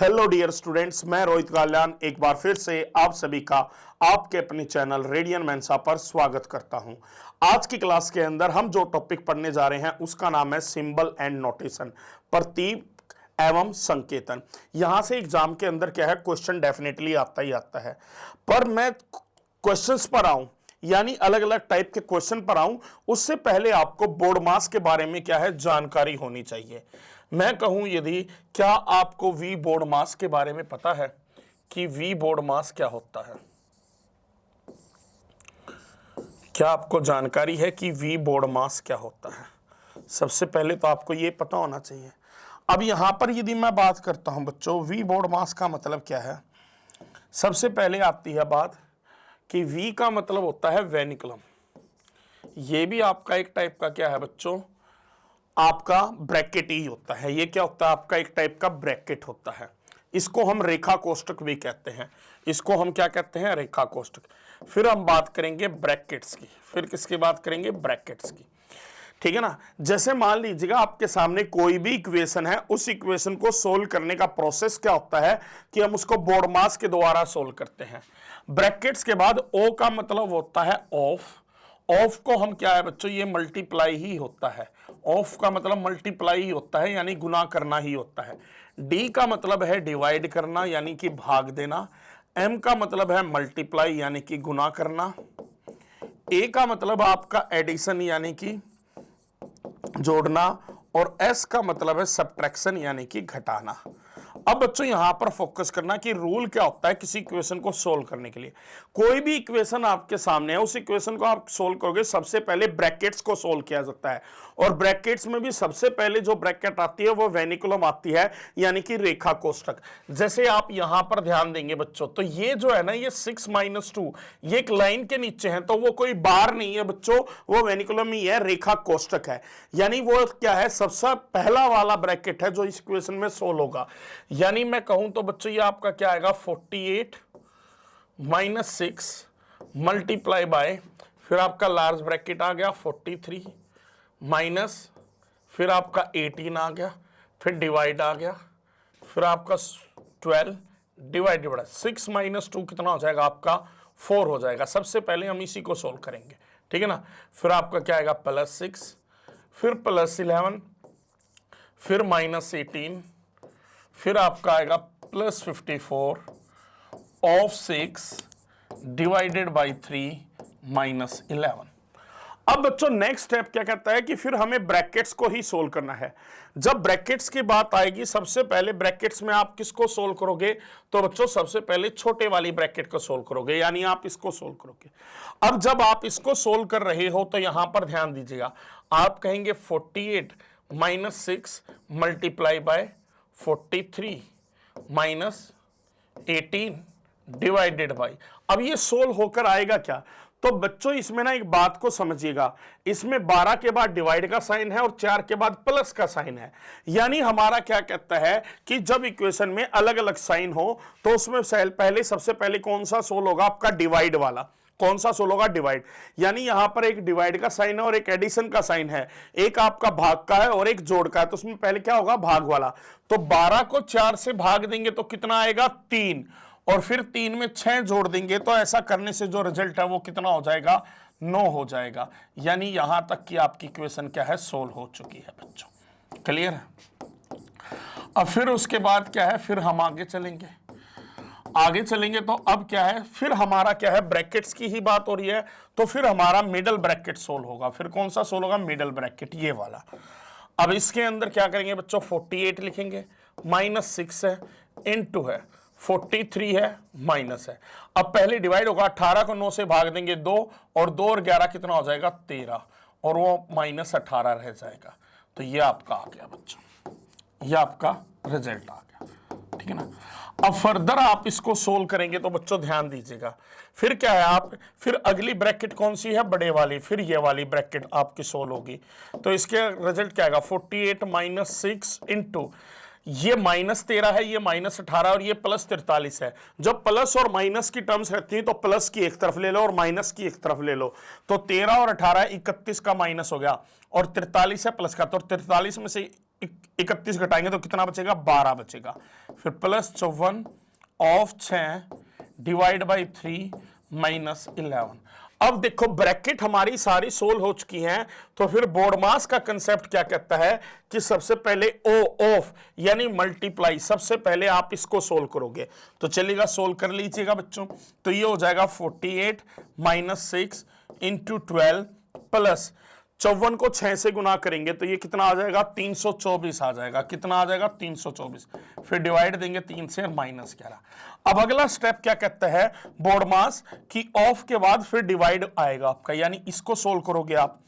Hello dear students, मैं रोहित काल्यान एक बार फिर से आप सभी का आपके अपने चैनल रेडियन मेंसा पर स्वागत करता हूं। आज की क्लास के अंदर हम जो टॉपिक पढ़ने जा रहे हैं उसका नाम है सिंबल एंड नोटेशन, प्रतीक एवं संकेतन। यहां से एग्जाम के अंदर क्या है, क्वेश्चन डेफिनेटली आता ही आता है, पर मैं क्वेश्चंस पर आऊं यानी अलग अलग टाइप के क्वेश्चन पर आऊं उससे पहले आपको बोर्ड मास के बारे में क्या है जानकारी होनी चाहिए। मैं कहूं यदि क्या आपको वी बोर्ड मास के बारे में पता है कि वी बोर्ड मास क्या होता है? क्या आपको जानकारी है कि वी बोर्ड मास क्या होता है? सबसे पहले तो आपको यह पता होना चाहिए। अब यहां पर यदि मैं बात करता हूं बच्चों, वी बोर्ड मास का मतलब क्या है, सबसे पहले आती है बात कि वी का मतलब होता है वेनिकुलम। ये भी आपका एक टाइप का क्या है बच्चों, आपका ब्रैकेट ही होता है। ये क्या होता है, आपका एक टाइप का ब्रैकेट होता है। इसको हम रेखा कोष्ठक भी कहते हैं। इसको हम क्या कहते हैं, रेखा कोष्ठक। फिर हम बात करेंगे ब्रैकेट्स की। फिर किसकी बात करेंगे, ब्रैकेट्स की। ठीक है ना। जैसे मान लीजिएगा आपके सामने कोई भी इक्वेशन है, उस इक्वेशन को सोल्व करने का प्रोसेस क्या होता है कि हम उसको बोर्ड मास के द्वारा सोल्व करते हैं। ब्रैकेट्स के बाद ओ का मतलब होता है ऑफ। ऑफ को हम क्या है बच्चों, ये मल्टीप्लाई ही होता है। ऑफ का मतलब मल्टीप्लाई ही होता है यानी गुना करना ही होता है। डी का मतलब है डिवाइड करना यानी कि भाग देना। एम का मतलब है मल्टीप्लाई यानी कि गुना करना। ए का मतलब आपका एडिशन यानी कि जोड़ना। और एस का मतलब है सब्ट्रैक्शन यानी कि घटाना। अब बच्चों यहां पर फोकस करना कि रूल क्या होता है किसी इक्वेशन को सोल्व करने के लिए। कोई भी इक्वेशन आपके सामने है, उस इक्वेशन को आप सोल्व करोगे, सबसे पहले ब्रैकेट्स को सोल्व किया जाता है। और ब्रैकेट्स में भी सबसे पहले जो ब्रैकेट आती है वो वेनिकुलम आती है यानी कि रेखा कोष्ठक। जैसे आप यहां पर ध्यान देंगे बच्चों, तो ये जो है ना, ये 6 - 2 ये एक लाइन के नीचे है, तो वो कोई बार नहीं है बच्चों, वो वेनिकुलम ही है, रेखा कोष्ठक है। यानी वो क्या है, सबसे पहला वाला ब्रैकेट है जो इस इक्वेशन में सोल्व होगा। यानी मैं कहूं तो बच्चों ये आपका क्या आएगा, 48 - 6 मल्टीप्लाई बाय, फिर आपका लार्ज ब्रैकेट आ गया 43 माइनस, फिर आपका 18 आ गया, फिर डिवाइड आ गया, फिर आपका 12 डिवाइड 6 - 2 कितना हो जाएगा आपका, 4 हो जाएगा। सबसे पहले हम इसी को सोल्व करेंगे, ठीक है ना। फिर आपका क्या आएगा +6, फिर +11, फिर -18, फिर आपका आएगा +54 ऑफ 6 डिवाइडेड बाई 3 -11। अब बच्चों नेक्स्ट स्टेप क्या कहता है कि फिर हमें ब्रैकेट्स को ही सोल्व करना है। जब ब्रैकेट्स की बात आएगी, सबसे पहले ब्रैकेट्स में आप किसको सोल्व करोगे, तो बच्चों सबसे पहले छोटे वाली ब्रैकेट को सोल्व करोगे, यानी आप इसको सोल्व करोगे। अब जब आप इसको सोल्व कर रहे हो तो यहां पर ध्यान दीजिएगा, आप कहेंगे 48 - 6 मल्टीप्लाई बाय 43 -18 डिवाइडेड बाई। अब ये सोल्व होकर आएगा क्या, तो बच्चों इसमें ना एक बात को समझिएगा, इसमें 12 के बाद डिवाइड का साइन है और 4 के बाद प्लस का साइन है। यानी हमारा क्या कहता है कि जब इक्वेशन में अलग अलग साइन हो तो उसमें पहले सबसे पहले कौन सा सोल्व होगा, आपका डिवाइड वाला। कौन सा सोल्व होगा, डिवाइड। यानी यहां पर एक डिवाइड का साइन है और एक एडिशन का साइन है, एक आपका भाग का है और एक जोड़ का है, तो उसमें पहले क्या होगा, भाग वाला। तो 12 को 4 से भाग देंगे तो कितना आएगा, 3, और फिर 3 में 6 जोड़ देंगे तो ऐसा करने से जो रिजल्ट है वो कितना हो जाएगा, 9 हो जाएगा। यानी यहां तक कि आपकी इक्वेशन क्या है, सोल्व हो चुकी है बच्चों। क्लियर है। अब फिर उसके बाद क्या है, फिर हम आगे चलेंगे तो अब क्या है, फिर हमारा क्या है, ब्रैकेट्स की ही बात हो रही है, तो फिर हमारा मिडल ब्रैकेट सोल्व होगा। फिर कौन सा सोल्व होगा, मिडल ब्रैकेट, ये वाला। अब इसके अंदर क्या करेंगे बच्चों, 48 लिखेंगे, -6 है, इनटू है 43 है, माइनस है। अब पहले डिवाइड होगा, 18 को 9 से भाग देंगे 2, और 2 और 11 कितना हो जाएगा, 13, और वो -18 रह जाएगा। तो ये आपका आ गया बच्चों, ये आपका रिजल्ट आ गया, ठीक है ना। अब फर्दर आप इसको सोल्व करेंगे तो बच्चों ध्यान दीजिएगा, फिर क्या है, आप फिर अगली ब्रैकेट कौन सी है, बड़े वाली, फिर ये वाली ब्रैकेट आपकी सोल्व होगी। तो इसके रिजल्ट क्या आएगा, 48 - 6 इंटू ये -13 है, ये -18 और ये +43 है। जब प्लस और माइनस की टर्म्स रहती है तो प्लस की एक तरफ ले लो और माइनस की एक तरफ ले लो। तो 13 और 18 31 का माइनस हो गया और 43 है प्लस का, तो 43 में से 31 घटाएंगे तो कितना बचेगा, 12 बचेगा। फिर plus 54 of 6 divide by 3 minus 11। अब देखो ब्रैकेट हमारी सारी सोल्व हो चुकी हैं, तो फिर बोर्डमास का कंसेप्ट क्या कहता है कि सबसे पहले ओ ऑफ यानी मल्टीप्लाई, सबसे पहले आप इसको सोल्व करोगे। तो चलिएगा सोल्व कर लीजिएगा बच्चों। तो ये हो जाएगा 48 माइनस 6 इंटू 12 प्लस 54 को 6 से गुना करेंगे तो ये कितना आ जाएगा, 324 आ जाएगा। कितना आ जाएगा, 324। फिर डिवाइड देंगे 3 से, माइनस 11। अब अगला स्टेप क्या कहता है बोर्डमास की ऑफ के बाद फिर डिवाइड आएगा आपका, यानी इसको सोल्व करोगे आप।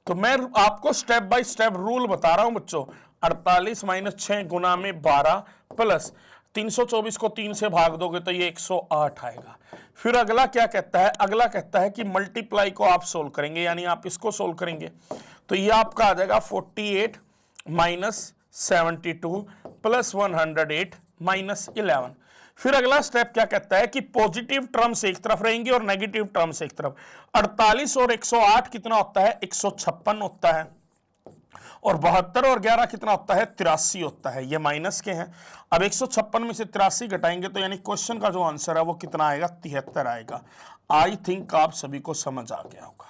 तो मैं आपको स्टेप बाय स्टेप रूल बता रहा हूं बच्चों। 48 माइनस 6 गुना में 12 प्लस 324 को 3 से भाग दोगे तो ये 108 आएगा। फिर अगला क्या कहता है, अगला कहता है कि मल्टीप्लाई को आप सोल्व करेंगे, यानी आप इसको सोल्व करेंगे तो ये आपका आ जाएगा 48 माइनस 72 प्लस 108 माइनस 11। फिर अगला स्टेप क्या कहता है कि पॉजिटिव टर्म्स एक तरफ रहेंगे और नेगेटिव टर्म्स एक तरफ। 48 और 108 कितना होता है, 156 होता है। और 72 और 11 कितना होता है, 83 होता है। ये माइनस के हैं। अब 156 में से 83 घटाएंगे तो यानी क्वेश्चन का जो आंसर है वो कितना आएगा, 73 आएगा। आई थिंक आप सभी को समझ आ गया होगा।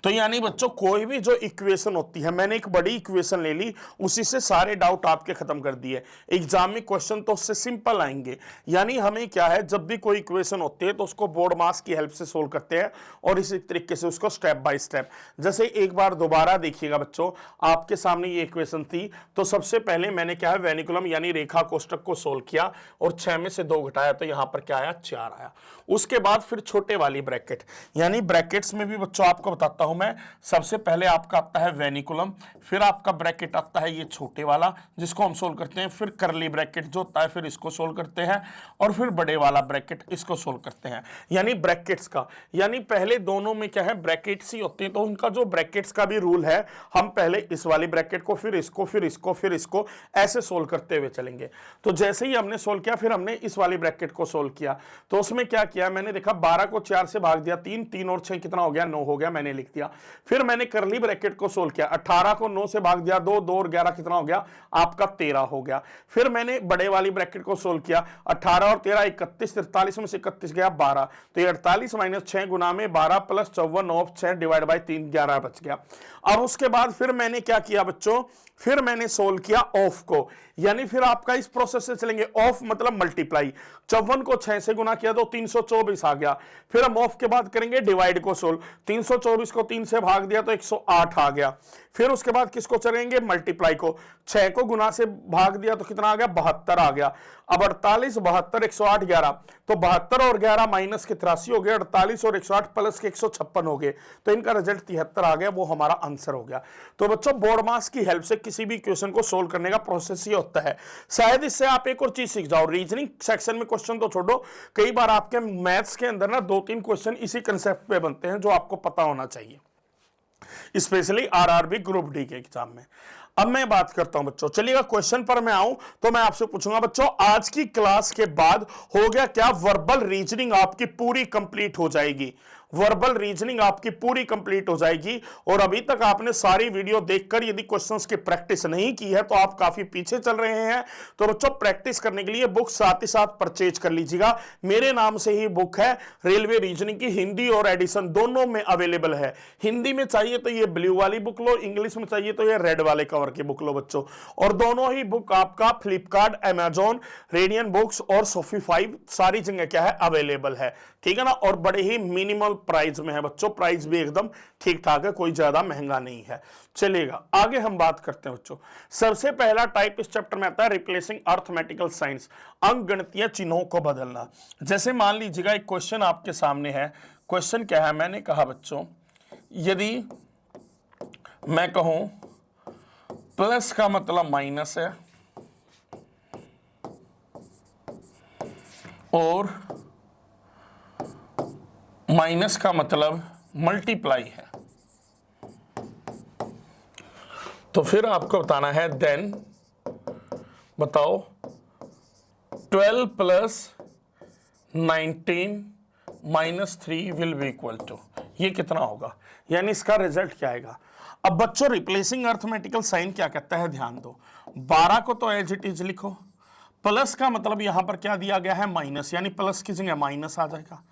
तो यानी बच्चों कोई भी जो इक्वेशन होती है, मैंने एक बड़ी इक्वेशन ले ली, उसी से सारे डाउट आपके खत्म कर दिए। एग्जाम में क्वेश्चन तो उससे सिंपल आएंगे। यानी हमें क्या है, जब भी कोई इक्वेशन होती है तो उसको बोर्ड मास की हेल्प से सोल्व करते हैं और इसी तरीके से उसको स्टेप बाय स्टेप। जैसे एक बार दोबारा देखिएगा बच्चों, आपके सामने ये इक्वेशन थी तो सबसे पहले मैंने क्या है, वेनिकुलम यानी रेखा कोष्टक को सोल्व किया और 6 में से 2 घटाया तो यहां पर क्या आया, 4 आया। उसके बाद फिर छोटे वाली ब्रैकेट, यानी ब्रैकेट्स में भी बच्चों आपको बताता हूं मैं। सबसे पहले आपका आता है वेनिकुलम, फिर आपका ब्रैकेट आता है ये छोटे वाला जिसको हम सोल्व करते हैं, फिर करली ब्रैकेट जो होता है फिर इसको सोल्व करते हैं, और फिर बड़े वाला ब्रैकेट इसको सोल्व करते हैं। यानी ब्रैकेट्स का, यानी पहले दोनों में क्या है, ब्रैकेट्स ही होते हैं। तो उनका जो ब्रैकेट्स का भी रूल है, हम पहले इस वाली ब्रैकेट को, फिर इसको, फिर इसको, फिर इसको, ऐसे सोल्व करते हुए चलेंगे। तो जैसे ही हमने सोल्व किया, फिर हमने इस वाली ब्रैकेट को सोल्व किया। तो उसमें क्या किया मैंने, देखा 12 को 4 से भाग दिया, 3 3 और 6 कितना हो गया, 9 हो गया, मैंने लिख दिया। फिर मैंने करली ब्रैकेट को सोल्व किया, 18 को 9 से भाग दिया, 2 2 और 11 कितना हो गया, आपका 13 हो गया। फिर मैंने बड़े वाली ब्रैकेट को सोल्व किया, 18 और 13 31, 43 में से 31 गया 12, तो ये 48 माइनस 6 गुना में 12 प्लस 54 ऑफ 6 डिवाइड बाई 3 11 बच गया। अब उसके बाद फिर मैंने क्या किया बच्चों, फिर मैंने सोल्व किया ऑफ को, यानी फिर आपका इस प्रोसेस से चलेंगे। ऑफ मतलब मल्टीप्लाई, 54 को 6 से गुना किया तो 324 आ गया। फिर हम ऑफ के बाद करेंगे डिवाइड को सोल्व, 324 को 3 से भाग दिया तो 108 आ गया। फिर उसके बाद किसको चलेंगे, मल्टीप्लाई को, 6 को गुना से भाग दिया तो कितना आ गया, 72 आ गया। अब 48 72 108 11, तो 72 और 11 माइनस के 83 हो गए, 48 और 108 प्लस के 156 हो गए, तो इनका रिजल्ट 73 आ गया, वो हमारा आंसर हो गया। तो बच्चों बोर्ड मास की हेल्प से किसी भी क्वेश्चन को सोल्व करने का प्रोसेस ये होता है। शायद इससे आप एक और चीज सीख जाओ, रीजनिंग सेक्शन में क्वेश्चन तो छोड़ो, कई बार आपके मैथ्स के अंदर ना 2-3 क्वेश्चन इसी कंसेप्ट पे बनते हैं जो आपको पता होना चाहिए, स्पेशली आरआरबी ग्रुप डी के एग्जाम में। अब मैं बात करता हूं बच्चों, चलिएगा क्वेश्चन पर मैं आऊं तो मैं आपसे पूछूंगा बच्चों, आज की क्लास के बाद हो गया क्या, वर्बल रीजनिंग आपकी पूरी कंप्लीट हो जाएगी। वर्बल रीजनिंग आपकी पूरी कंप्लीट हो जाएगी। और अभी तक आपने सारी वीडियो देखकर यदि क्वेश्चंस की प्रैक्टिस नहीं की है तो आप काफी पीछे चल रहे हैं। तो बच्चों प्रैक्टिस करने के लिए बुक साथ ही साथ परचेज कर लीजिएगा। मेरे नाम से ही बुक है, रेलवे रीजनिंग की हिंदी और एडिशन दोनों में अवेलेबल है। हिंदी में चाहिए तो ये ब्लू वाली बुक लो, इंग्लिश में चाहिए तो ये रेड वाले कवर की बुक लो बच्चों। और दोनों ही बुक आपका फ्लिपकार्ट, अमेजॉन, रेडियन बुक्स और सोफीफाई सारी जगह क्या है, अवेलेबल है, ठीक है ना। और बड़े ही मिनिमल प्राइस में है बच्चों, प्राइस भी एकदम ठीक ठाक है, कोई ज्यादा महंगा नहीं है। चलिएगा आगे हम बात करते हैं बच्चों। सबसे पहला टाइप इस चैप्टर में आता है रिप्लेसिंग अर्थमेटिकल साइंस, अंकगणितीय चिन्हों को बदलना। जैसे मान लीजिएगा एक क्वेश्चन आपके सामने है। क्वेश्चन क्या है, मैंने कहा बच्चों यदि मैं कहूं प्लस का मतलब माइनस है और माइनस का मतलब मल्टीप्लाई है, तो फिर आपको बताना है देन बताओ 12 plus 19 minus 3 will be equal to, ये कितना होगा, यानी इसका रिजल्ट क्या आएगा। अब बच्चों रिप्लेसिंग अर्थमेटिकल साइन क्या कहता है, ध्यान दो। 12 को तो एज इट इज लिखो, प्लस का मतलब यहां पर क्या दिया गया है, माइनस, यानी प्लस की जगह माइनस आ जाएगा।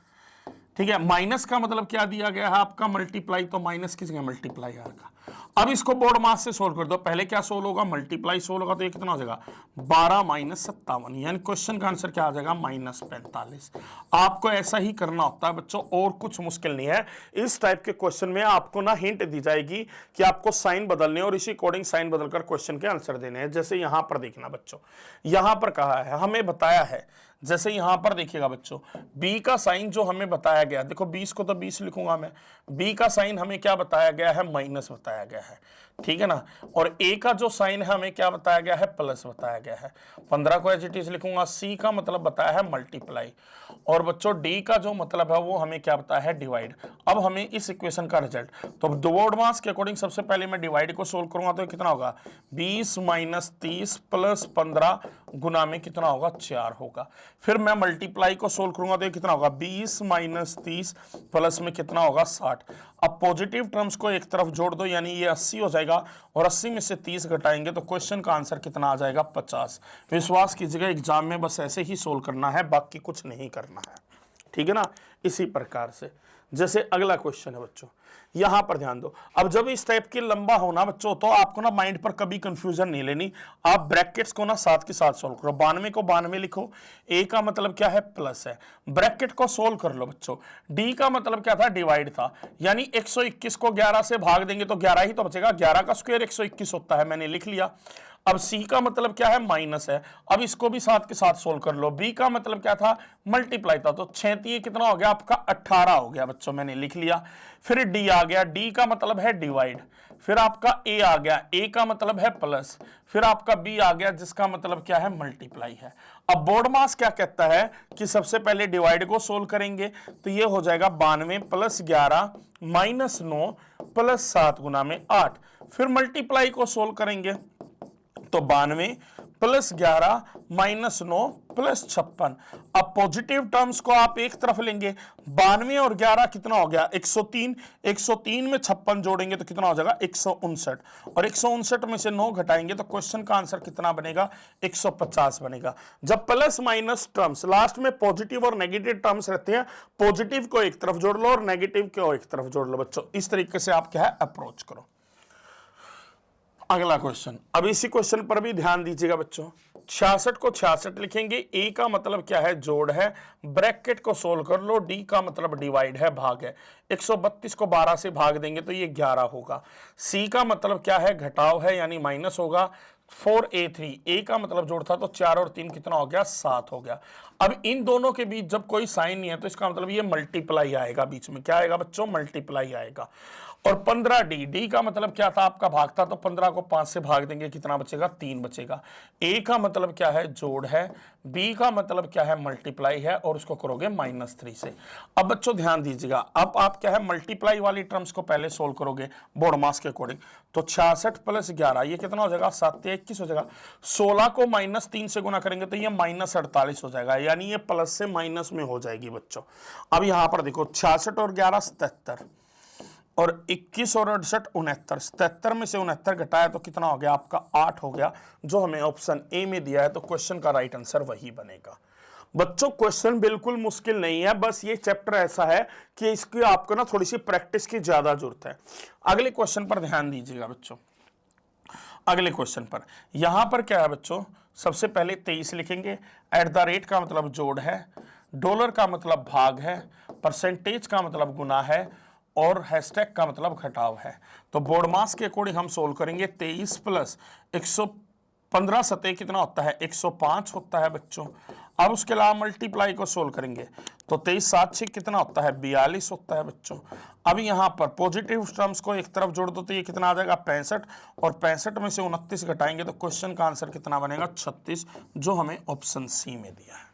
ठीक है, माइनस का मतलब क्या दिया गया है आपका, मल्टीप्लाई, तो माइनस की जगह मल्टीप्लाई आएगा। अब इसको बोर्ड मास से सोल्व कर दो, पहले क्या सोल्व होगा, मल्टीप्लाई सोल्व होगा, तो ये कितना हो जाएगा 12 माइनस 57, यानी क्वेश्चन का आंसर क्या आ जाएगा, -45। आपको ऐसा ही करना होता है बच्चों, और कुछ मुश्किल नहीं है। इस टाइप के क्वेश्चन में आपको ना हिंट दी जाएगी कि आपको साइन बदलने और इसी अकॉर्डिंग साइन बदलकर क्वेश्चन के आंसर देने हैं। जैसे यहां पर देखना बच्चों, यहां पर कहा है, हमें बताया है, जैसे यहां पर देखिएगा बच्चों, b का साइन जो हमें बताया गया, देखो 20 को तो 20 लिखूंगा मैं, b का साइन हमें क्या बताया गया है, माइनस बताया गया है, ठीक है ना। और a का जो साइन है हमें क्या बताया गया है, प्लस बताया गया है। 15 को एज इट इज लिखूंगा, c का मतलब बताया है मल्टीप्लाई, और बच्चों d का जो मतलब है वो हमें क्या बताया है, डिवाइड। अब हमें इस इक्वेशन का रिजल्ट, तो बोर्ड मास के अकॉर्डिंग सबसे पहले मैं डिवाइड को सोल्व करूंगा, तो कितना होगा, 20 माइनस 30 प्लस 15 गुना में कितना होगा, 4 होगा। फिर मैं मल्टीप्लाई को सोल्व करूंगा, तो ये कितना होगा, 20 माइनस 30 प्लस में कितना होगा, 60। अब पॉजिटिव टर्म्स को एक तरफ जोड़ दो, यानी ये 80 हो जाएगा, और 80 में से 30 घटाएंगे तो क्वेश्चन का आंसर कितना आ जाएगा, 50। विश्वास कीजिएगा, एग्जाम में बस ऐसे ही सोल्व करना है, बाकी कुछ नहीं करना है, ठीक है ना। इसी प्रकार से जैसे अगला क्वेश्चन है बच्चों, यहां पर ध्यान दो। अब जब इस टाइप के लंबा होना बच्चों, तो आपको ना माइंड पर कभी कंफ्यूजन नहीं लेनी, आप ब्रैकेट्स को ना साथ के साथ सोल्व करो। 92 को 92 लिखो, ए का मतलब क्या है, प्लस है, ब्रैकेट को सोल्व कर लो बच्चों। डी का मतलब क्या था, डिवाइड था, यानी 121 को 11 से भाग देंगे तो 11 ही तो बचेगा, 11 का स्क्वायर 121 होता है, मैंने लिख लिया। अब सी का मतलब क्या है, माइनस है, अब इसको भी साथ के साथ सोल्व कर लो। बी का मतलब क्या था, मल्टीप्लाई था, तो 6 कितना हो गया आपका, 18 हो गया बच्चों, मैंने लिख लिया। फिर डी आ गया, डी का मतलब है डिवाइड, फिर आपका ए आ गया, ए का मतलब है प्लस, फिर आपका बी आ गया जिसका मतलब क्या है, मल्टीप्लाई है। अब बोर्ड मास क्या कहता है कि सबसे पहले डिवाइड को सोल्व करेंगे, तो ये हो जाएगा 92 प्लस 11 माइनस 9 प्लस 7 गुना में 8। फिर मल्टीप्लाई को सोल्व करेंगे, तो 92 प्लस 11 माइनस 9 प्लस 56। अब पॉजिटिव टर्म्स को आप एक तरफ लेंगे, 92 और 11 कितना हो गया, 103, 103 में 56 जोड़ेंगे तो कितना हो जाएगा, 159, और 159 में से 9 घटाएंगे तो क्वेश्चन का आंसर कितना बनेगा, 150 बनेगा। जब प्लस माइनस टर्म्स लास्ट में पॉजिटिव और नेगेटिव टर्म्स रहते हैं, पॉजिटिव को एक तरफ जोड़ लो और नेगेटिव को एक तरफ जोड़ लो बच्चों। इस तरीके से आप क्या है, अप्रोच करो। अगला क्वेश्चन, अब इसी क्वेश्चन पर भी ध्यान दीजिएगा बच्चों। 66 को 66 लिखेंगे, ए का मतलब क्या है, जोड़ है, ब्रैकेट को सोल्व कर लो, डी का मतलब डिवाइड है, भाग है, 132 को 12 से भाग देंगे तो ये 11 होगा। सी का मतलब क्या है, घटाव है, यानी माइनस होगा। 4a3, ए का मतलब जोड़ था, तो 4 और 3 कितना हो गया, 7 हो गया। अब इन दोनों के बीच जब कोई साइन नहीं है तो इसका मतलब ये मल्टीप्लाई आएगा, बीच में क्या आएगा बच्चों, मल्टीप्लाई आएगा। और 15d, डी का मतलब क्या था आपका, भाग था, तो 15 को 5 से भाग देंगे कितना बचेगा, 3 बचेगा। ए का मतलब क्या है, जोड़ है, बी का मतलब क्या है, मल्टीप्लाई है, और उसको करोगे -3 से। अब बच्चों ध्यान दीजिएगा, अब आप क्या है, मल्टीप्लाई वाली टर्म्स को पहले सोल्व करोगे बोर्ड मास के अकॉर्डिंग, तो 66 प्लस 11 ये कितना हो जाएगा, 7×21 हो जाएगा। 16 को -3 से गुना करेंगे तो ये -48 हो जाएगा, यानी ये प्लस से माइनस में हो जाएगी बच्चों। अब यहां पर देखो, 66 और 11 77, और 21 और 68 69, 77 में से 69 घटाया तो कितना हो गया आपका, 8 हो गया, जो हमें ऑप्शन ए में दिया है। तो क्वेश्चन का राइट आंसर वही बनेगा बच्चों। क्वेश्चन बिल्कुल मुश्किल नहीं है, बस ये चैप्टर ऐसा है कि इसकी आपको ना थोड़ी सी प्रैक्टिस की ज्यादा जरूरत है। अगले क्वेश्चन पर ध्यान दीजिएगा बच्चों। अगले क्वेश्चन पर यहां पर क्या है बच्चों, सबसे पहले 23 लिखेंगे, @ का मतलब जोड़ है, डॉलर का मतलब भाग है, परसेंटेज का मतलब गुना है, और हैशटैग का मतलब घटाव है। तो बोर्ड मास के अकॉर्डिंग हम सोल्व करेंगे, 23 प्लस 115 सतह कितना होता है, 105 होता है बच्चों। अब उसके अलावा मल्टीप्लाई को सोल्व करेंगे तो 23 7 6 कितना होता है, 42 होता है बच्चों। अब यहाँ पर पॉजिटिव टर्म्स को एक तरफ जोड़ दो तो ये कितना आ जाएगा, 65, और 65 में से 29 घटाएंगे तो क्वेश्चन का आंसर कितना बनेगा, 36, जो हमें ऑप्शन सी में दिया है।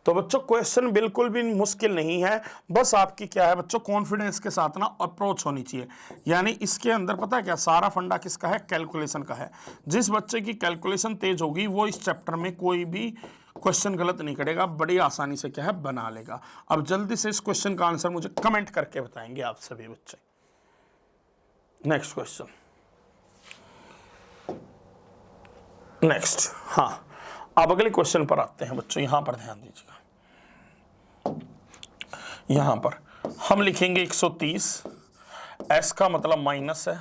तो बच्चों क्वेश्चन बिल्कुल भी मुश्किल नहीं है, बस आपकी क्या है बच्चों, कॉन्फिडेंस के साथ ना अप्रोच होनी चाहिए। यानी इसके अंदर पता है क्या, सारा फंडा किसका है, कैलकुलेशन का है। जिस बच्चे की कैलकुलेशन तेज होगी वो इस चैप्टर में कोई भी क्वेश्चन गलत नहीं करेगा, बड़ी आसानी से क्या है बना लेगा। अब जल्दी से इस क्वेश्चन का आंसर मुझे कमेंट करके बताएंगे आप सभी बच्चे। नेक्स्ट क्वेश्चन, नेक्स्ट, हाँ अब अगले क्वेश्चन पर आते हैं बच्चों। यहां पर ध्यान दीजिएगा, यहां पर हम लिखेंगे 130, एस का मतलब माइनस है,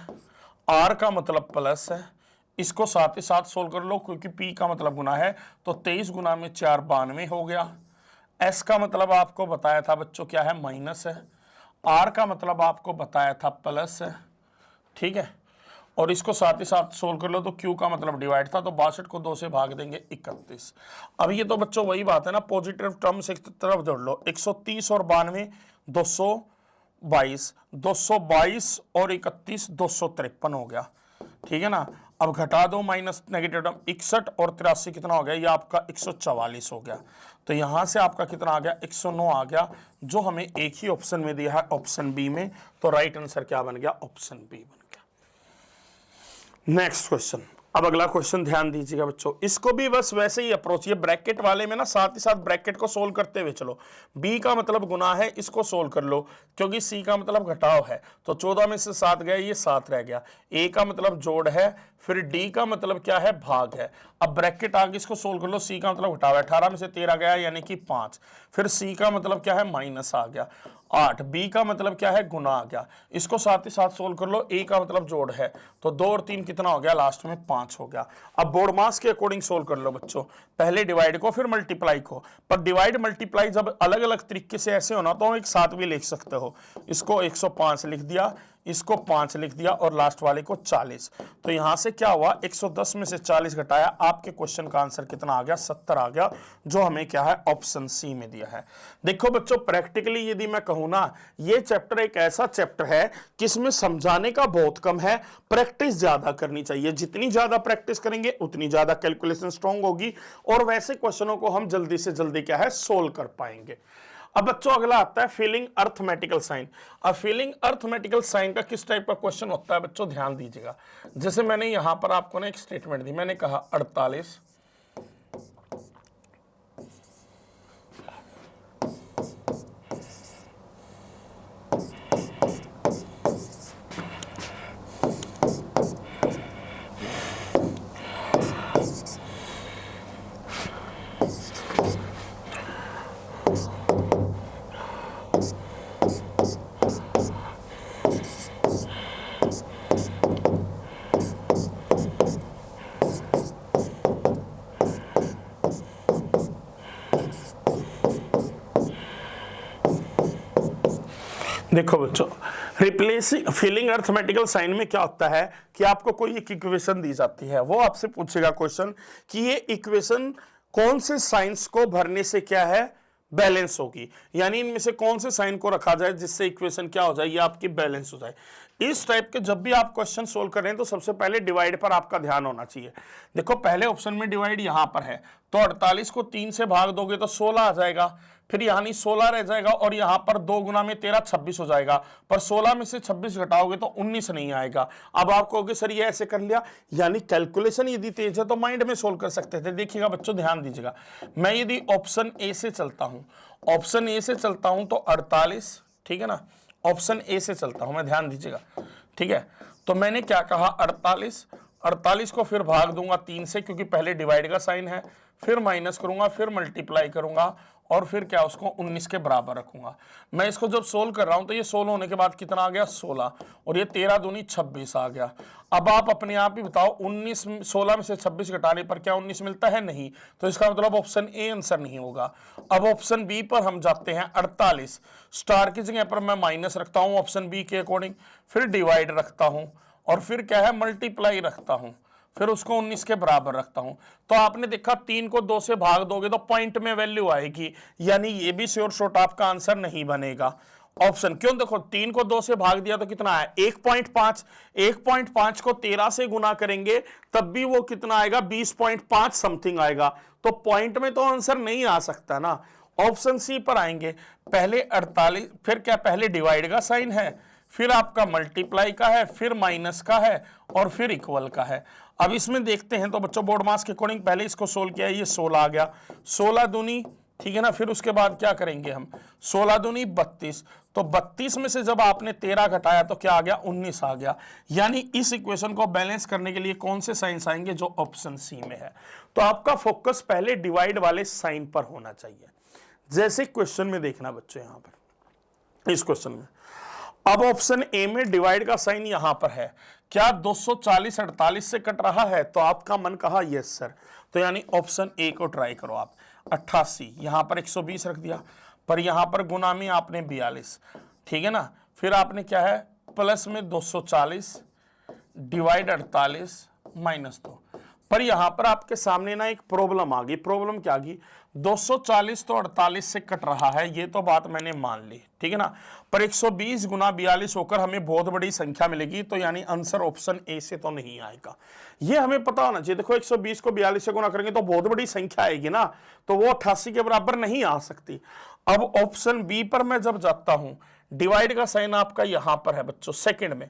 आर का मतलब प्लस है, इसको साथ ही साथ सोल्व कर लो क्योंकि पी का मतलब गुना है, तो 23 गुना में 4 92 हो गया। एस का मतलब आपको बताया था बच्चों क्या है, माइनस है। आर का मतलब आपको बताया था प्लस है, ठीक है, और इसको साथ ही साथ सोल्व कर लो तो क्यू का मतलब डिवाइड था, तो 62 को 2 से भाग देंगे 31। अब ये तो बच्चों वही बात है ना, पॉजिटिव टर्म से तरफ जोड़ लो, 130 और 92 222, 222 और 31 253 हो गया, ठीक है ना। अब घटा दो माइनस नेगेटिव टर्म, 61 और 83 कितना हो गया, ये आपका 144 हो गया। तो यहां से आपका कितना आ गया, 109 आ गया, जो हमें एक ही ऑप्शन में दिया है, ऑप्शन बी में। तो राइट आंसर क्या बन गया, ऑप्शन बी बन गया। नेक्स्ट क्वेश्चन, अब अगला क्वेश्चन ध्यान दीजिएगा बच्चों, इसको भी बस वैसे ही अप्रोच, ये ब्रैकेट वाले में ना साथ ही साथ ब्रैकेट को सोल्व करते हुए चलो। b का मतलब गुना है, इसको सोल्व कर लो क्योंकि c का मतलब घटाव है, तो 14 में से 7 गए, ये 7 रह गया। a का मतलब जोड़ है, फिर d का मतलब क्या है, भाग है। अब ब्रैकेट आगे इसको सोल्व कर लो, c का मतलब घटाव है, 18 में से 13 गया यानी कि 5, फिर c का मतलब क्या है, माइनस आ गया 8, b का मतलब क्या है, गुना आ गया, इसको साथ ही साथ सोल्व कर लो, a का मतलब जोड़ है, तो 2 और 3 कितना हो गया, लास्ट में 5 हो गया। अब बोर्ड मास के अकॉर्डिंग सोल्व कर लो बच्चों, पहले डिवाइड को फिर मल्टीप्लाई को, पर डिवाइड मल्टीप्लाई जब अलग अलग तरीके से ऐसे होना तो एक साथ भी लिख सकते हो, इसको 105 लिख दिया, इसको 5 लिख दिया और लास्ट वाले को 40। तो यहां से क्या हुआ, 110 में से 40 घटाया, आपके क्वेश्चन का आंसर कितना आ गया, 70 आ गया, जो हमें क्या है, ऑप्शन सी में दिया है। देखो बच्चों प्रैक्टिकली यदि मैं कहूं ना, ये चैप्टर एक ऐसा चैप्टर है कि इसमें समझाने का बहुत कम है, प्रैक्टिस ज्यादा करनी चाहिए। जितनी ज्यादा प्रैक्टिस करेंगे उतनी ज्यादा कैलकुलेशन स्ट्रांग होगी और वैसे क्वेश्चनों को हम जल्दी से जल्दी क्या है, सोल्व कर पाएंगे। अब बच्चों अगला आता है फीलिंग अर्थमेटिकल साइन। अब फीलिंग अर्थमेटिकल साइन का किस टाइप का क्वेश्चन होता है बच्चों, ध्यान दीजिएगा। जैसे मैंने यहां पर आपको ना एक स्टेटमेंट दी, मैंने कहा 48 देखो बच्चों, रिप्लेसिंग फीलिंग अर्थमेटिकल साइन में क्या होता है कि आपको कोई एक इक्वेशन दी जाती है, वो आपसे पूछेगा क्वेश्चन कि ये इक्वेशन कौन से साइंस को भरने से क्या है, बैलेंस होगी, यानी इनमें से कौन से साइन को रखा जाए जिससे इक्वेशन क्या हो जाए, ये आपकी बैलेंस हो जाए। इस टाइप के जब भी आप क्वेश्चन सोल्व कर रहे हैं तो सबसे पहले डिवाइड पर आपका ध्यान होना चाहिए। देखो पहले ऑप्शन में डिवाइड यहां पर है, तो 48 को 3 से भाग दोगे तो 16 आ जाएगा, फिर यानी 16 रह जाएगा और यहां पर 2 गुना में 13 26 हो जाएगा, पर 16 में से 26 घटाओगे तो 19 नहीं आएगा। अब आप कहोगे सर ये ऐसे कर लिया, यानी कैलकुलेशन यदि तेज है तो माइंड में सोल्व कर सकते थे। देखिएगा बच्चों ध्यान दीजिएगा, मैं यदि ऑप्शन ए से चलता हूं, ऑप्शन ए से चलता हूं तो 48, ठीक है ना, ऑप्शन ए से चलता हूं मैं, ध्यान दीजिएगा, ठीक है। तो मैंने क्या कहा, 48 को फिर भाग दूंगा 3 से क्योंकि पहले डिवाइड का साइन है, फिर माइनस करूंगा, फिर मल्टीप्लाई करूंगा और फिर क्या उसको 19 के बराबर रखूंगा। मैं इसको जब सोल्व कर रहा हूं तो ये 16 होने के बाद कितना आ गया, 16, और ये 13 दूनी 26 आ गया। अब आप अपने आप ही बताओ, 16 में से 26 घटाने पर क्या 19 मिलता है, नहीं, तो इसका मतलब ऑप्शन ए आंसर नहीं होगा। अब ऑप्शन बी पर हम जाते हैं, 48 स्टार की जगह पर मैं माइनस रखता हूं ऑप्शन बी के अकॉर्डिंग, फिर डिवाइड रखता हूं और फिर क्या है, मल्टीप्लाई रखता हूं, फिर उसको 19 के बराबर रखता हूं। तो आपने देखा 3 को 2 से भाग दोगे तो पॉइंट में वैल्यू आएगी, यानी ये भी श्योर शॉट आपका आंसर नहीं बनेगा ऑप्शन। क्यों, देखो 3 को 2 से भाग दिया तो कितना है, 1.5, 1.5 को 13 से गुना करेंगे तब भी वो कितना आएगा, 20.5 समथिंग आएगा, तो पॉइंट में तो आंसर नहीं आ सकता ना। ऑप्शन सी पर आएंगे, पहले 48, फिर क्या, पहले डिवाइड का साइन है, फिर आपका मल्टीप्लाई का है, फिर माइनस का है और फिर इक्वल का है। अब इसमें देखते हैं तो बच्चों बोर्ड मास के अकॉर्डिंग पहले इसको सोल्व किया, ये 16 आ गया, 16 दूनी, ठीक है ना, फिर उसके बाद क्या करेंगे हम, 16 दूनी 32, तो 32 में से जब आपने 13 घटाया तो क्या आ गया, 19 आ गया। यानी इस इक्वेशन को बैलेंस करने के लिए कौन से साइंस आएंगे, जो ऑप्शन सी में है। तो आपका फोकस पहले डिवाइड वाले साइन पर होना चाहिए। जैसे क्वेश्चन में देखना बच्चों, यहां पर इस क्वेश्चन में अब ऑप्शन ए में डिवाइड का साइन यहां पर है, क्या 240 48 से कट रहा है, तो आपका मन कहा यस सर, तो यानी ऑप्शन ए को ट्राई करो आप। 88 यहां पर 120 रख दिया, पर यहां पर गुना में आपने 42, ठीक है ना, फिर आपने क्या है प्लस में 240 डिवाइड 48 माइनस 2, पर यहां पर आपके सामने ना एक प्रॉब्लम आ गई। प्रॉब्लम क्या आ गई, 240 तो 48 से कट रहा है, ये तो बात मैंने मान ली, ठीक है ना, पर 120 गुना 42 होकर हमें बहुत बड़ी संख्या मिलेगी, तो यानी आंसर ऑप्शन ए से तो नहीं आएगा। ये हमें पता होना चाहिए। देखो 120 को 42 से गुना करेंगे तो बहुत बड़ी संख्या आएगी ना, तो वो 88 के बराबर नहीं आ सकती। अब ऑप्शन बी पर मैं जब जाता हूं, डिवाइड का साइन आपका यहां पर है बच्चों सेकंड में,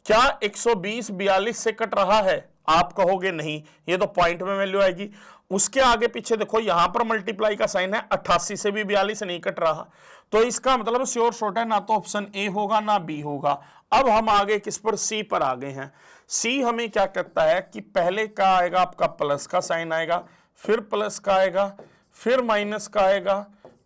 क्या 120 42 से कट रहा है, आप कहोगे नहीं, ये तो पॉइंट में वैल्यू आएगी। उसके आगे पीछे देखो यहां पर मल्टीप्लाई का साइन है, 88 से भी 42 नहीं कट रहा, तो इसका मतलब श्योर शॉर्ट है, ना तो ऑप्शन ए होगा ना बी होगा। अब हम आगे किस पर, सी पर आ गए हैं। सी हमें क्या कहता है कि पहले का आएगा आपका प्लस का साइन आएगा, फिर प्लस का आएगा, फिर माइनस का आएगा,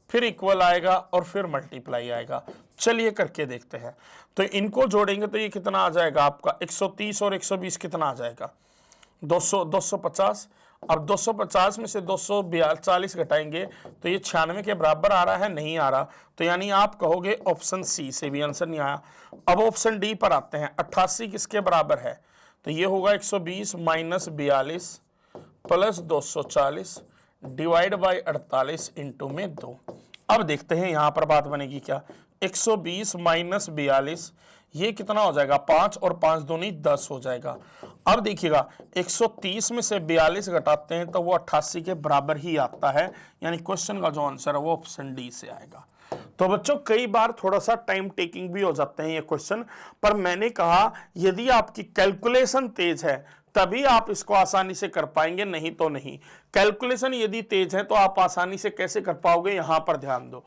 फिर इक्वल आएगा और फिर मल्टीप्लाई आएगा। चलिए करके देखते हैं। तो इनको जोड़ेंगे तो ये कितना आ जाएगा आपका, 130 और 120 कितना आ जाएगा, 250। अब 250 में से 240 घटाएंगे तो ये 96 के बराबर आ रहा है, नहीं आ रहा, तो यानी आप कहोगे ऑप्शन सी से भी आंसर नहीं आया। अब ऑप्शन डी पर आते हैं, 88 किसके बराबर है, तो ये होगा 120 minus 42 plus 240 divide by 48 into में 2। अब देखते हैं यहां पर बात बनेगी क्या, 120 माइनस 42 ये कितना हो जाएगा, 5 और 5 दूनी 10 हो जाएगा। अब देखिएगा 130 में से 42 घटाते हैं तो वो 88 के बराबर ही आता है, यानी क्वेश्चन का जो आंसर है वो ऑप्शन डी से आएगा। तो बच्चों कई बार थोड़ा सा टाइम टेकिंग भी हो जाते हैं ये क्वेश्चन, पर मैंने कहा यदि आपकी कैलकुलेशन तेज है तभी आप इसको आसानी से कर पाएंगे, नहीं तो नहीं। कैलकुलेशन यदि तेज है तो आप आसानी से कैसे कर पाओगे, यहां पर ध्यान दो।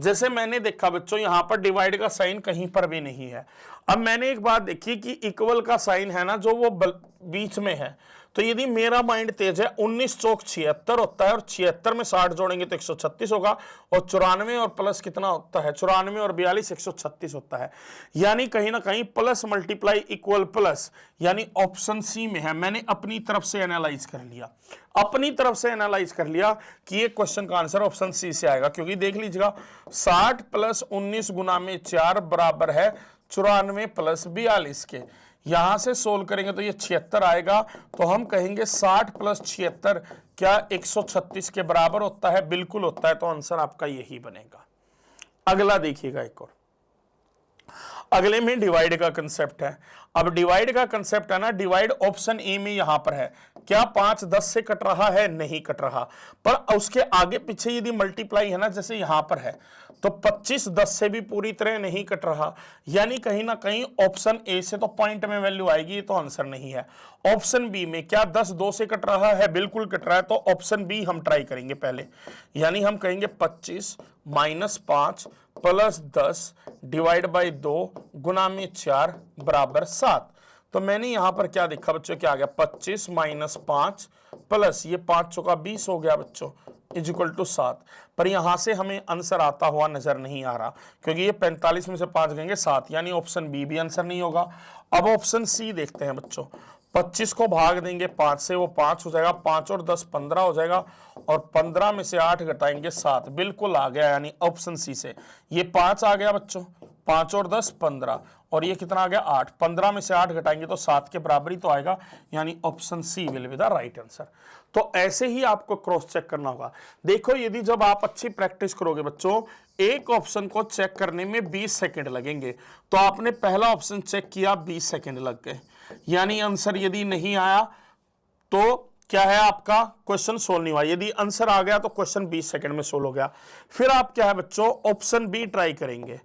जैसे मैंने देखा बच्चों यहां पर डिवाइड का साइन कहीं पर भी नहीं है। अब मैंने एक बात देखी कि इक्वल का साइन है ना जो वो बीच में है, तो यदि मेरा माइंड तेज है 19 चौक 76 होता है, और 76 में 60 जोड़ेंगे तो 136 होगा, और 94 और प्लस कितना होता है, 94 और 42 136 होता है। यानी कहीं ना कहीं प्लस मल्टीप्लाई इक्वल प्लस, यानी ऑप्शन सी में है। मैंने अपनी तरफ से एनालाइज कर लिया, अपनी तरफ से एनालाइज कर लिया कि ये क्वेश्चन का आंसर ऑप्शन सी से आएगा, क्योंकि देख लीजिएगा 60 प्लस 19 गुना में 4 बराबर है 94 प्लस 42 के। यहां से सोल्व करेंगे तो ये 76 आएगा, तो हम कहेंगे 60 प्लस 76 क्या 136 के बराबर होता है, बिल्कुल होता है, तो आंसर आपका यही बनेगा। अगला देखिएगा एक और, अगले में डिवाइड का कंसेप्ट है। अब डिवाइड का कंसेप्ट है ना, डिवाइड ऑप्शन ए में यहां पर है, क्या 5 10 से कट रहा है, नहीं कट रहा, पर उसके आगे पीछे यदि मल्टीप्लाई है ना जैसे यहां पर है, तो 25 10 से भी पूरी तरह नहीं कट रहा, यानी कहीं ना कहीं ऑप्शन ए से तो पॉइंट में वैल्यू आएगी, तो आंसर नहीं है। ऑप्शन बी में क्या 10 2 से कट रहा है, बिल्कुल कट रहा है, तो ऑप्शन बी हम ट्राई करेंगे पहले, यानी हम कहेंगे 25 माइनस 5 प्लस 10 डिवाइड बाई 2 गुना में 4 बराबर 7। तो मैंने यहां पर क्या देखा बच्चों, क्या आ गया, 25 माइनस 5 प्लस ये 5 चौका 20 हो गया बच्चों, इज इक्वल टू 7। पर यहां से हमें आंसर आता हुआ नजर नहीं आ रहा, क्योंकि ये 45 में से 5 गएंगे 7, यानी ऑप्शन बी भी आंसर नहीं होगा। अब ऑप्शन सी देखते हैं बच्चों, 25 को भाग देंगे 5 से, वो 5 हो जाएगा, 5 और 10 15 हो जाएगा, और 15 में से 8 घटाएंगे 7, बिल्कुल आ गया, यानी ऑप्शन सी से ये 5 आ गया बच्चों, 5 और 10 15, और ये कितना आ गया 8, 15 में से 8 घटाएंगे तो 7 के बराबर ही तो आएगा, यानी option C will be the right answer. तो ऐसे ही आपको क्रॉस चेक करना होगा। देखो यदि जब आप अच्छी प्रैक्टिस करोगे बच्चों, एक ऑप्शन को चेक करने में 20 सेकंड लगेंगे, तो आपने पहला ऑप्शन चेक किया 20 सेकंड लग गए, यानी आंसर यदि नहीं आया तो क्या है आपका क्वेश्चन सोल्व नहीं हुआ, यदि आंसर आ गया तो क्वेश्चन 20 सेकंड में सोल्व हो गया। फिर आप क्या है बच्चों ऑप्शन बी ट्राई करेंगे,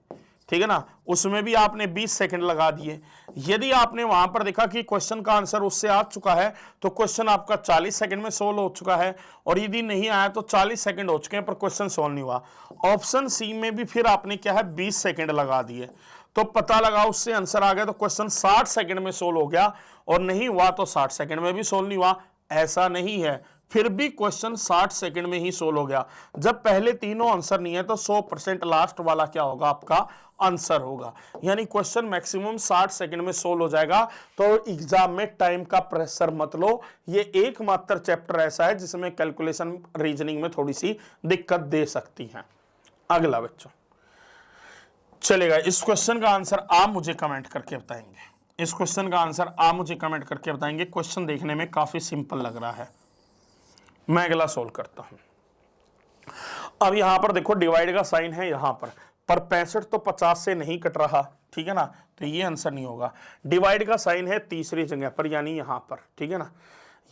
ठीक है ना, उसमें भी आपने 20 सेकंड लगा दिए। यदि आपने वहां पर देखा कि क्वेश्चन का आंसर उससे आ चुका है तो क्वेश्चन आपका 40 सेकंड में सोल्व हो चुका है, और यदि नहीं आया तो 40 सेकंड हो चुके हैं पर क्वेश्चन सोल्व नहीं हुआ। ऑप्शन सी में भी फिर आपने क्या है 20 सेकंड लगा दिए, तो पता लगा उससे आंसर आ गया तो क्वेश्चन 60 सेकंड में सोल्व हो गया, और नहीं हुआ तो 60 सेकंड में भी सोल्व नहीं हुआ। ऐसा नहीं है, फिर भी क्वेश्चन 60 सेकंड में ही सोल्व हो गया। जब पहले तीनों आंसर नहीं है तो 100% लास्ट वाला क्या होगा, आपका आंसर होगा। यानी क्वेश्चन मैक्सिमम 60 सेकंड में सोल्व हो जाएगा। तो एग्जाम में टाइम का प्रेशर मत लो, ये एकमात्र चैप्टर ऐसा है जिसमें कैलकुलेशन रीजनिंग में थोड़ी सी दिक्कत दे सकती है। अगला बच्चों चलेगा, इस क्वेश्चन का आंसर आप मुझे कमेंट करके बताएंगे। इस क्वेश्चन का आंसर आप मुझे कमेंट करके बताएंगे। क्वेश्चन देखने में काफी सिंपल लग रहा है। मैं अगला सोल्व करता हूं। अब यहां पर देखो डिवाइड का साइन है यहां पर 65 तो 50 से नहीं कट रहा, ठीक है ना, तो ये आंसर नहीं होगा। डिवाइड का साइन है तीसरी जगह पर, यानी यहां पर, ठीक है ना,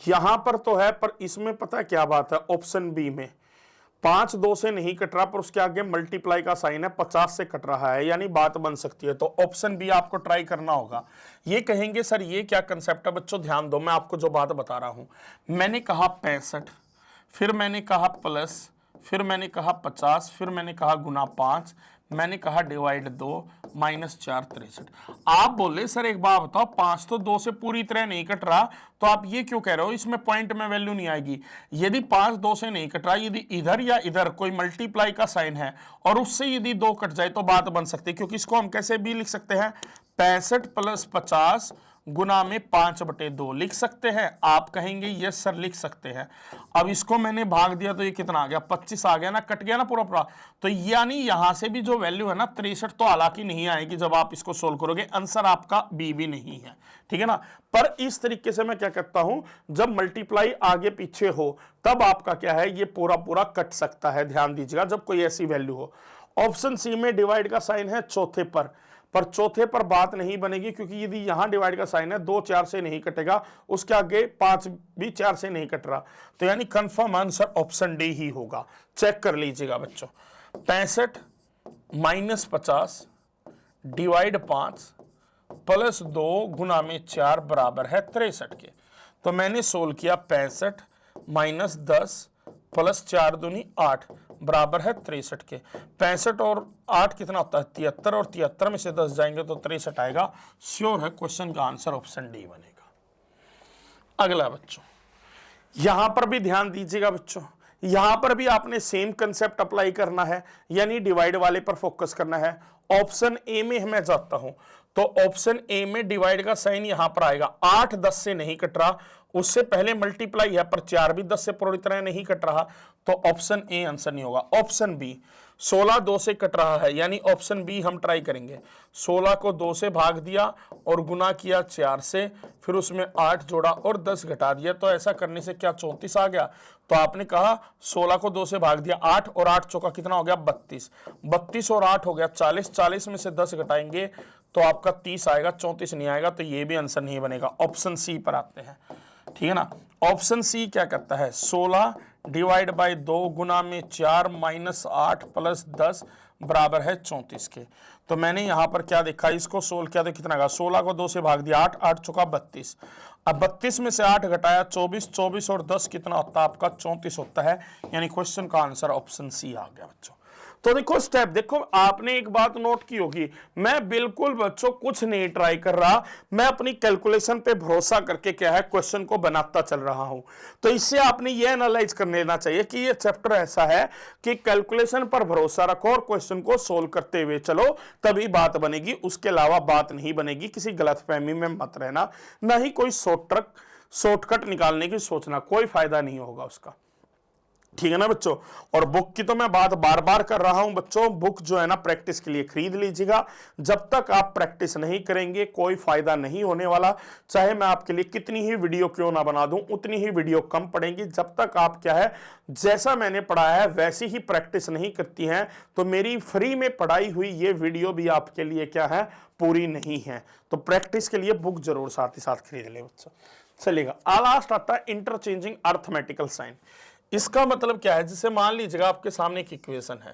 यहां पर तो है पर इसमें पता है क्या बात है, ऑप्शन बी में 5 2 से नहीं कट रहा पर उसके आगे मल्टीप्लाई का साइन है 50 से कट रहा है, यानी बात बन सकती है। तो ऑप्शन बी आपको ट्राई करना होगा। ये कहेंगे सर ये क्या कंसेप्ट है, बच्चों ध्यान दो, मैं आपको जो बात बता रहा हूं। मैंने कहा 65, फिर मैंने कहा प्लस, फिर मैंने कहा 50, फिर मैंने कहा गुना 5, मैंने कहा डिवाइड 2, -4 63। आप बोले सर एक बात बताओ, 5 तो 2 से पूरी तरह नहीं कट रहा, तो आप ये क्यों कह रहे हो इसमें पॉइंट में वैल्यू नहीं आएगी। यदि 5 2 से नहीं कट रहा, यदि इधर या इधर कोई मल्टीप्लाई का साइन है और उससे यदि 2 कट जाए तो बात बन सकती है, क्योंकि इसको हम कैसे भी लिख सकते हैं, 65 + 50 गुना में 5/2 लिख सकते हैं। आप कहेंगे यस सर लिख सकते हैं। अब इसको मैंने भाग दिया तो ये कितना आ गया, 25 आ गया ना, कट गया ना पूरा पूरा। तो यानी यहां से भी जो वैल्यू है ना 63 तो हालांकि नहीं आएगी जब आप इसको सोल्व करोगे, आंसर आपका बी भी नहीं है, ठीक है ना। पर इस तरीके से मैं क्या करता हूं, जब मल्टीप्लाई आगे पीछे हो तब आपका क्या है, ये पूरा पूरा कट सकता है। ध्यान दीजिएगा जब कोई ऐसी वैल्यू हो। ऑप्शन सी में डिवाइड का साइन है चौथे पर चौथे पर बात नहीं बनेगी, क्योंकि यदि यहां डिवाइड का साइन है 2 4 से नहीं कटेगा, उसके आगे 5 भी 4 से नहीं कट रहा, तो यानी कंफर्म आंसर ऑप्शन डी ही होगा। चेक कर लीजिएगा बच्चों, 65 - 50 डिवाइड 5 + 2 गुना में 4 बराबर है 63 के। तो मैंने सोल्व किया 65 - 10 + 4 दूनी 8 बराबर है 63 के। 65 और 8 कितना होता है 73, और 73 में से 10 जाएंगे तो 63 आएगा। श्योर है क्वेश्चन का आंसर ऑप्शन डी बनेगा। अगला बच्चों यहां पर भी ध्यान दीजिएगा बच्चों, यहां पर भी आपने सेम कंसेप्ट अप्लाई करना है, यानी डिवाइड वाले पर फोकस करना है। ऑप्शन ए में मैं जाता हूं तो ऑप्शन ए में डिवाइड का साइन यहां पर आएगा, 8 10 से नहीं कट रहा, उससे पहले मल्टीप्लाई है पर 4 भी 10 से पूरी तरह नहीं कट रहा, तो ऑप्शन ए आंसर नहीं होगा। ऑप्शन बी 16 2 से कट रहा है, यानी ऑप्शन बी हम ट्राई करेंगे। 16 को 2 से भाग दिया और गुना किया 4 से, फिर उसमें 8 जोड़ा और 10 घटा दिया, तो ऐसा करने से क्या 34 आ गया। तो आपने कहा 16 को 2 से भाग दिया 8 और 8 चौका कितना हो गया 32, 32 और 8 हो गया 40, 40 में से 10 घटाएंगे तो आपका 30 आएगा, 34 नहीं आएगा, तो ये भी आंसर नहीं बनेगा। ऑप्शन सी पर आते हैं, ठीक है ना। ऑप्शन सी क्या करता है, 16 डिवाइड बाय 2 गुना में 4 -8 + 10 बराबर है 34 के। तो मैंने यहां पर क्या देखा, इसको सोल्व किया तो कितना आएगा, 16 को 2 से भाग दिया 8, 8 चौका 32, अब 32 में से 8 घटाया 24, 24 और 10 कितना होता है आपका 34 होता है, यानी क्वेश्चन का आंसर ऑप्शन सी आ गया बच्चों। तो देखो स्टेप, देखो आपने एक बात नोट की होगी, मैं बिल्कुल बच्चों कुछ नहीं ट्राई कर रहा, मैं अपनी कैलकुलेशन पे भरोसा करके क्या है क्वेश्चन को बनाता चल रहा हूं। तो इससे आपने ये एनालाइज कर लेना चाहिए कि ये चैप्टर ऐसा है कि कैलकुलेशन पर भरोसा रखो और क्वेश्चन को सोल्व करते हुए चलो, तभी बात बनेगी, उसके अलावा बात नहीं बनेगी। किसी गलतफहमी में मत रहना, ना ही कोई शॉर्टकट निकालने की सोचना, कोई फायदा नहीं होगा उसका, ठीक है ना बच्चों। और बुक की तो मैं बात बार बार कर रहा हूं बच्चों, बुक जो है ना प्रैक्टिस के लिए खरीद लीजिएगा। जब तक आप प्रैक्टिस नहीं करेंगे कोई फायदा नहीं होने वाला, चाहे मैं आपके लिए कितनी ही वीडियो क्यों ना बना दूं, उतनी ही वीडियो कम पड़ेगी। जब तक आप क्या है जैसा मैंने पढ़ाया है वैसी ही प्रैक्टिस नहीं करती हैं, तो मेरी फ्री में पढ़ाई हुई ये वीडियो भी आपके लिए क्या है पूरी नहीं है। तो प्रैक्टिस के लिए बुक जरूर साथ ही साथ खरीद ले बच्चों। चलेगा, लास्ट आता है इंटरचेंजिंग अर्थमेटिकल साइन। इसका मतलब क्या है, जैसे मान लीजिएगा आपके सामने एक इक्वेशन है,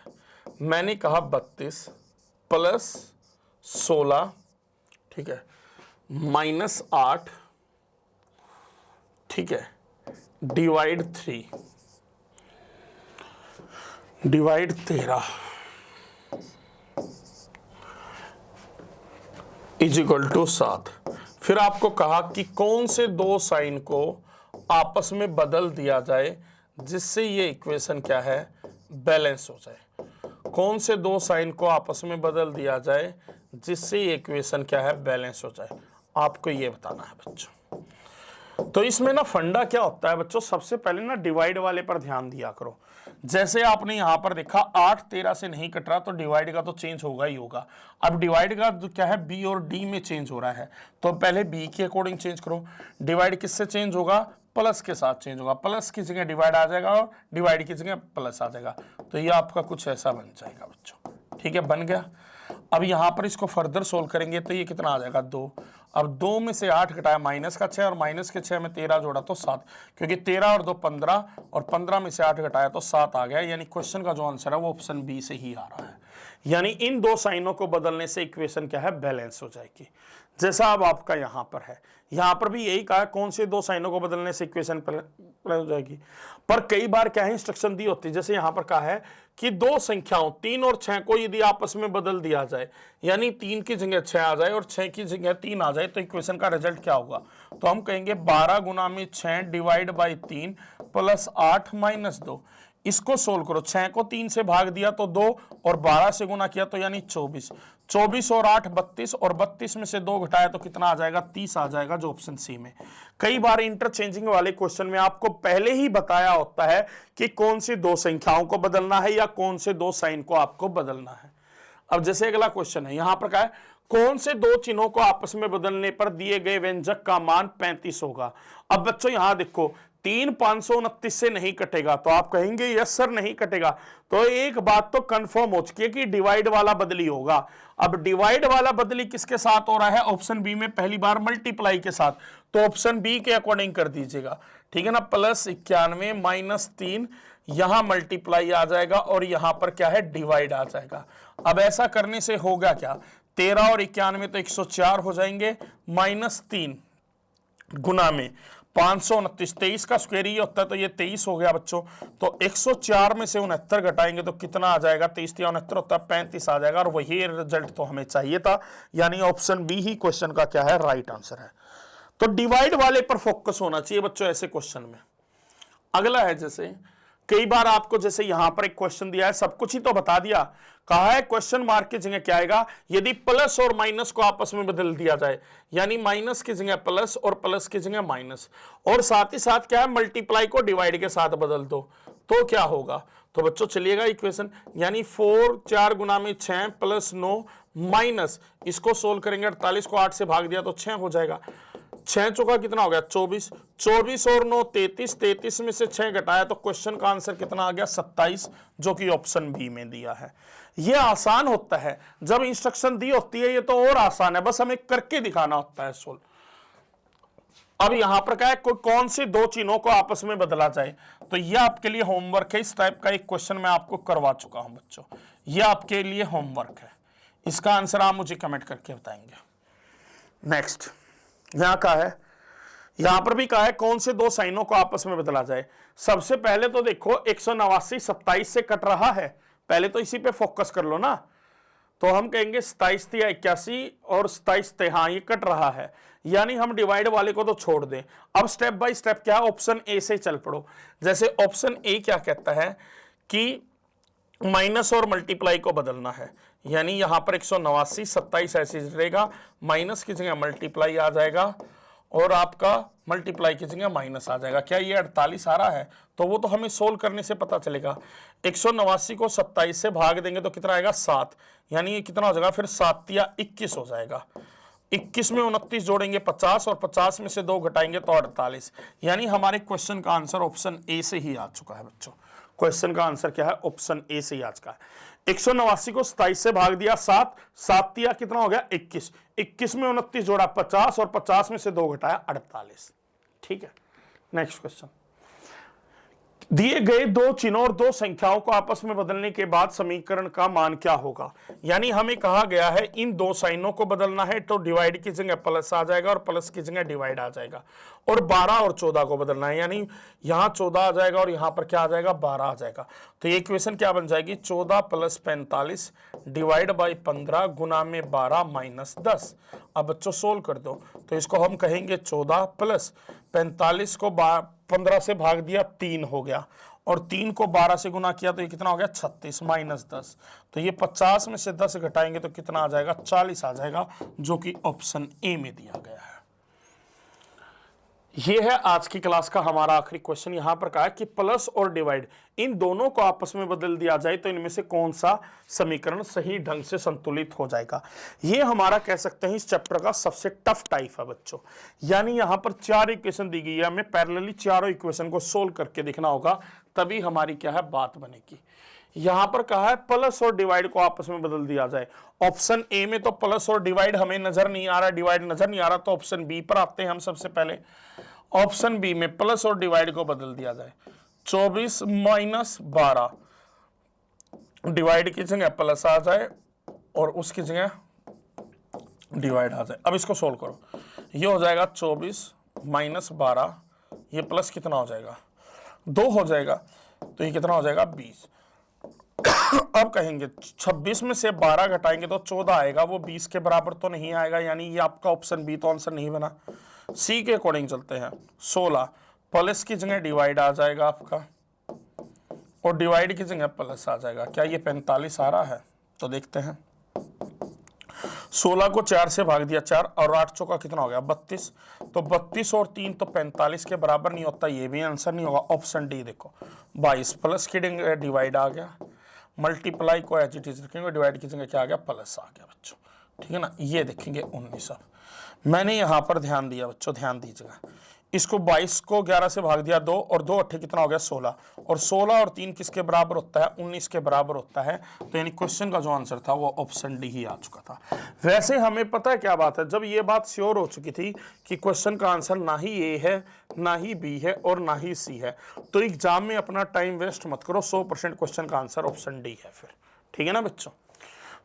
मैंने कहा 32 प्लस 16, ठीक है, माइनस 8, ठीक है, divide 3, divide 13 is equal to 7। फिर आपको कहा कि कौन से दो साइन को आपस में बदल दिया जाए जिससे ये इक्वेशन क्या है, बैलेंस हो जाए। कौन से दो साइन को आपस में बदल दिया जाए जिससे ये इक्वेशन क्या है, बैलेंस हो जाए, आपको ये बताना है बच्चों। तो इसमें ना फंडा क्या होता है बच्चों, सबसे पहले ना डिवाइड वाले पर ध्यान दिया करो। जैसे आपने यहां पर देखा 8 13 से नहीं कट रहा, तो डिवाइड का तो चेंज होगा ही होगा। अब डिवाइड का जो क्या है, बी और डी में चेंज हो रहा है, तो पहले बी के अकॉर्डिंग चेंज करो। डिवाइड किससे चेंज होगा, प्लस के साथ चेंज होगा। प्लस की जगह डिवाइड आ जाएगा और डिवाइड की जगह प्लस आ जाएगा, तो ये आपका कुछ ऐसा बन जाएगा बच्चों, ठीक है, बन गया। अब यहां पर इसको फर्दर सोल्व करेंगे तो ये कितना आ जाएगा, 2। अब 2 में से 8 घटाया माइनस का 6, और माइनस के 6 में 13 जोड़ा तो 7, क्योंकि 13 और 2 15, और 15 में से 8 घटाया तो 7 आ गया। यानी क्वेश्चन का जो आंसर है वो ऑप्शन बी से ही आ रहा है। यानी इन दो साइनों को बदलने से इक्वेशन क्या है, बैलेंस हो जाएगी। जैसा अब आपका यहां पर है, यहां पर भी यही कहा, कौन से दो साइनों को बदलने से इक्वेशन हो जाएगी। पर कई बार क्या है, इंस्ट्रक्शन दी होती है, जैसे यहां पर कहा है कि दो संख्याओं 3 और 6 को यदि आपस में बदल दिया जाए, यानी 3 की जगह 6 आ जाए और 6 की जगह 3 आ जाए, तो इक्वेशन का रिजल्ट क्या होगा। तो हम कहेंगे 12 गुना में 6 डिवाइड बाई 3 प्लस 8 माइनस 2। इसको सोल्व करो, 6 को 3 से भाग दिया तो 2, और 12 से गुना किया तो यानी 24। 24 और 8 32, और 32 में से 2 घटाया तो कितना आ जाएगा, 30 आ जाएगा, जो ऑप्शन सी में। कई बार इंटरचेंजिंग वाले क्वेश्चन में आपको पहले ही बताया होता है कि कौन सी दो संख्याओं को बदलना है या कौन से दो साइन को आपको बदलना है। अब जैसे अगला क्वेश्चन है, यहां पर क्या है, कौन से दो चिन्हों को आपस में बदलने पर दिए गए व्यंजक का मान 35 होगा। अब बच्चों यहां देखो, 3 529 से नहीं कटेगा, तो आप कहेंगे यस सर नहीं कटेगा। तो एक बात तो कंफर्म हो चुकी है कि डिवाइड वाला बदली होगा। अब डिवाइड वाला बदली किसके साथ हो रहा है, ऑप्शन बी में पहली बार मल्टीप्लाई के साथ, तो ऑप्शन बी के अकॉर्डिंग कर दीजिएगा, ठीक है ना। प्लस 91 माइनस 3, यहां मल्टीप्लाई आ जाएगा और यहां पर क्या है, डिवाइड आ जाएगा। अब ऐसा करने से होगा क्या, 13 और 91 तो 104 हो जाएंगे, माइनस 3 गुना में 529, 23 का स्क्वायर ही होता है, तो ये 23 हो गया बच्चों। तो 104 में से 69 घटाएंगे तो कितना आ जाएगा, 23 या 69 होता है, 35 आ जाएगा, और वही रिजल्ट तो हमें चाहिए था। यानी ऑप्शन बी ही क्वेश्चन का क्या है, राइट आंसर है। तो डिवाइड वाले पर फोकस होना चाहिए बच्चों ऐसे क्वेश्चन में। अगला है, जैसे कई बार आपको जैसे यहां पर एक क्वेश्चन दिया है, सब कुछ ही तो बता दिया, कहा है क्वेश्चन मार्क की जगह क्या आएगा, यदि प्लस और माइनस को आपस में बदल दिया जाए, यानी माइनस की जगह प्लस और प्लस की जगह माइनस, और साथ ही साथ क्या है, मल्टीप्लाई को डिवाइड के साथ बदल दो, तो क्या होगा। तो बच्चों चलिएगा इक्वेशन, यानी 4 4 गुना में 6 प्लस 9 माइनस, इसको सोल्व करेंगे, 48 को 8 से भाग दिया तो 6 हो जाएगा। 6 चौका कितना हो गया, 24, 24 और 9 33, 33 में से 6 घटाया तो क्वेश्चन का आंसर कितना आ गया, 27, जो कि ऑप्शन बी में दिया है। ये आसान होता है, जब इंस्ट्रक्शन दी होती है ये तो और आसान है, बस हमें करके दिखाना होता है सोल्व। अब यहां पर क्या है, कौन से दो चिन्हों को आपस में बदला जाए, तो ये आपके लिए होमवर्क है। इस टाइप का एक क्वेश्चन मैं आपको करवा चुका हूं बच्चों, ये आपके लिए होमवर्क है, इसका आंसर आप मुझे कमेंट करके बताएंगे। नेक्स्ट यहां का है, यहां पर भी कहा है कौन से दो साइनों को आपस में बदला जाए। सबसे पहले तो देखो 189 27 से कट रहा है, पहले तो इसी पे फोकस कर लो ना। तो हम कहेंगे 27 या 81 और 27, हाँ ये कट रहा है, यानी हम डिवाइड वाले को तो छोड़ दें। अब स्टेप बाय स्टेप क्या, ऑप्शन ए से चल पड़ो। जैसे ऑप्शन ए क्या कहता है कि माइनस और मल्टीप्लाई को बदलना है, यानी यहां पर 189 27 ऐसे रहेगा, माइनस की जगह मल्टीप्लाई आ जाएगा और आपका मल्टीप्लाई की जगह माइनस आ जाएगा। क्या ये 48 आ रहा है, तो वो तो हमें सोल्व करने से पता चलेगा। 189 को 27 से भाग देंगे तो कितना आएगा, 7, यानी ये कितना हो जाएगा फिर 7 या 21 हो जाएगा। 21 में 29 जोड़ेंगे 50, और 50 में से 2 घटाएंगे तो 48, यानी हमारे क्वेश्चन का आंसर ऑप्शन ए से ही आ चुका है बच्चों। क्वेश्चन का आंसर क्या है, ऑप्शन ए से ही आ चुका है। 189 को 27 से भाग दिया 7, 7 या कितना हो गया 21, 21 में 29 जोड़ा 50, और 50 में से 2 घटाया 48। ठीक है, नेक्स्ट क्वेश्चन। दिए गए दो चिन्हों और दो संख्याओं को आपस में बदलने के बाद समीकरण का मान क्या होगा। यानी हमें कहा गया है इन दो साइनों को बदलना है, तो डिवाइड की जगह प्लस आ जाएगा और प्लस की जगह डिवाइड आ जाएगा। और 12 और 14 को बदलना है, यानी यहां 14 आ जाएगा और यहां पर क्या आ जाएगा, 12 आ जाएगा। तो ये इक्वेशन क्या बन जाएगी, 14 + 45 डिवाइड बाई 15 गुना में 12 माइनस 10। अब बच्चों सोल्व कर दो, तो इसको हम कहेंगे 14 + 45 को 15 से भाग दिया 3 हो गया, और 3 को 12 से गुना किया तो ये कितना हो गया, 36 माइनस 10। तो ये 50 में से 10 घटाएंगे तो कितना आ जाएगा, 40 आ जाएगा, जो कि ऑप्शन ए में दिया गया है। ये है आज की क्लास का हमारा आखिरी क्वेश्चन। यहां पर कहा है कि प्लस और डिवाइड इन दोनों को आपस में बदल दिया जाए तो इनमें से कौन सा समीकरण सही ढंग से संतुलित हो जाएगा। ये हमारा कह सकते हैं इस चैप्टर का सबसे टफ टाइप है बच्चों। यानी यहां पर 4 इक्वेशन दी गई है, हमें पैरेलली चारों इक्वेशन को सोल्व करके देखना होगा, तभी हमारी क्या है बात बनेगी। यहां पर कहा है प्लस और डिवाइड को आपस में बदल दिया जाए। ऑप्शन ए में तो प्लस और डिवाइड हमें नजर नहीं आ रहा, डिवाइड नजर नहीं आ रहा, तो ऑप्शन बी पर आते हैं हम सबसे पहले। ऑप्शन बी में प्लस और डिवाइड को बदल दिया जाए, 24 माइनस 12 डिवाइड की जगह प्लस आ जाए और उसकी जगह डिवाइड आ जाए। अब इसको सोल्व करो, ये हो जाएगा 24 माइनस 12, ये प्लस कितना हो जाएगा, 2 हो जाएगा, तो ये कितना हो जाएगा 20। अब कहेंगे 26 में से 12 घटाएंगे तो 14 आएगा, वो 20 के बराबर तो नहीं आएगा, यानी ये आपका ऑप्शन बी तो आंसर नहीं बना। सी के अकॉर्डिंग चलते हैं, 16 प्लस की जगह डिवाइड आ जाएगा आपका, और डिवाइड की जगह प्लस आ जाएगा। क्या ये 45 आ रहा है, तो देखते हैं। 16 को 4 से भाग दिया 4, और 8 चौका कितना हो गया 32, तो 32 और 3 तो 45 के बराबर नहीं होता, ये भी आंसर नहीं होगा। ऑप्शन डी देखो, 22 प्लस की जगह डिवाइड आ गया, मल्टीप्लाई को एज इट इज रखेंगे, डिवाइड की जगह क्या आ गया, प्लस आ गया बच्चों, ठीक है ना। ये देखेंगे 19। मैंने यहां पर ध्यान दिया बच्चों, ध्यान दीजिएगा, इसको 22 को 11 से भाग दिया 2, और 2 8 कितना हो गया 16, और 16 और 3 किसके बराबर होता है, 19 के बराबर होता है। तो यानी क्वेश्चन का जो आंसर था वो ऑप्शन डी ही आ चुका था। वैसे हमें पता है क्या बात है, जब ये बात श्योर हो चुकी थी कि क्वेश्चन का आंसर ना ही ए है, ना ही बी है और ना ही सी है, तो एग्जाम में अपना टाइम वेस्ट मत करो, 100% क्वेश्चन का आंसर ऑप्शन डी है फिर, ठीक है ना बच्चों।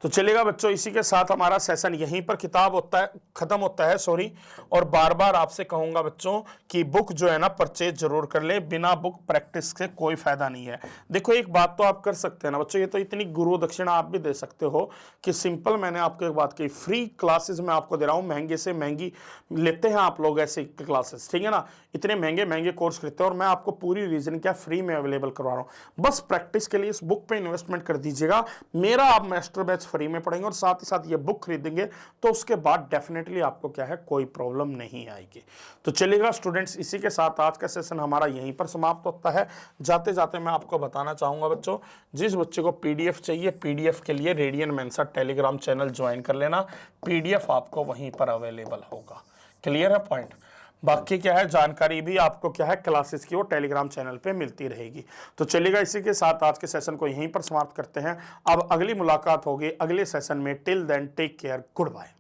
तो चलेगा बच्चों, इसी के साथ हमारा सेशन यहीं पर खत्म होता है सॉरी। और बार बार आपसे कहूंगा बच्चों कि बुक जो है ना परचेज जरूर कर ले, बिना बुक प्रैक्टिस के कोई फायदा नहीं है। देखो एक बात तो आप कर सकते हैं ना बच्चों, ये तो इतनी गुरु दक्षिणा आप भी दे सकते हो कि सिंपल मैंने आपको एक बात कही, फ्री क्लासेस मैं आपको दे रहा हूँ, महंगे से महंगी लेते हैं आप लोग ऐसे क्लासेस, ठीक है ना, इतने महंगे महंगे कोर्स करते हैं, और मैं आपको पूरी रीजन क्या फ्री में अवेलेबल करवा रहा हूँ। बस प्रैक्टिस के लिए इस बुक पे इन्वेस्टमेंट कर दीजिएगा, मेरा आप मास्टर बैच फ्री में पढ़ेंगे और साथ ही साथ ये बुक खरीदेंगे तो उसके बाद डेफिनेटली आपको क्या है कोई प्रॉब्लम नहीं आएगी। तो चलिएगा स्टूडेंट्स, इसी के साथ आज का सेशन हमारा यहीं पर समाप्त होता है। जाते जाते मैं आपको बताना चाहूंगा बच्चों, जिस बच्चे को पीडीएफ चाहिए, पीडीएफ के लिए radian Mensa Telegram channel join कर लेना, पीडीएफ आपको वहीं पर अवेलेबल होगा। क्लियर है पॉइंट। बाकी क्या है जानकारी भी आपको क्या है क्लासेस की वो टेलीग्राम चैनल पे मिलती रहेगी। तो चलिएगा इसी के साथ आज के सेशन को यहीं पर समाप्त करते हैं। अब अगली मुलाकात होगी अगले सेशन में। Till then take care, good bye.